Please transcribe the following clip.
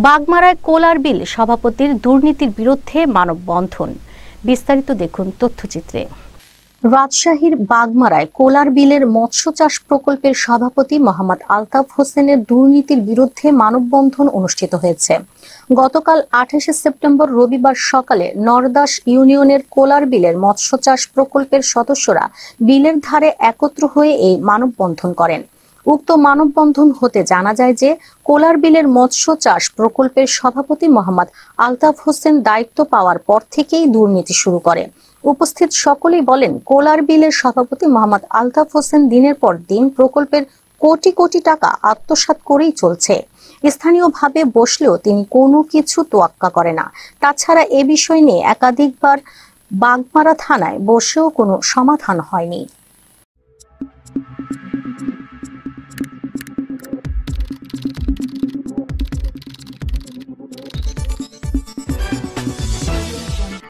বাগমারায় কোলার বিল সভাপতির দুর্নীতির বিরুদ্ধে মানববন্ধন। বিস্তারিত দেখুন তথ্যচিত্রে। রাজশাহীর বাগমারায় কোলার বিলের মৎস্য চাষ প্রকল্পের সভাপতি মোহাম্মদ আলতাফ হোসেনের দুর্নীতির বিরুদ্ধে মানববন্ধন অনুষ্ঠিত হয়েছে। গতকাল 28 সেপ্টেম্বর রবিবার সকালে নরদাস ইউনিয়নের কোলার বিলের মৎস্য চাষ প্রকল্পের সদস্যরা বিলের ধারে একত্র হয়ে এই মানববন্ধন করেন। উক্ত মানববন্ধন হতে জানা যায় যে কোলার বিলের মৎস্য চাষ প্রকল্পের সভাপতি মোহাম্মদ আলতাফ হোসেন দায়িত্ব পাওয়ার পর থেকেই দুর্নীতি শুরু করে। উপস্থিত সকলেই বলেন, কোলার বিলের সভাপতি মোহাম্মদ আলতাফ হোসেন দিনের পর দিন প্রকল্পের কোটি কোটি টাকা আত্মসাৎ করেই চলছে। স্থানীয়ভাবে বসলেও তিনি কোনো কিছু তোয়াক্কা করে না। তাছাড়া এ বিষয় নিয়ে একাধিকবার বাগমারা থানায় বসেও কোনো সমাধান হয়নি।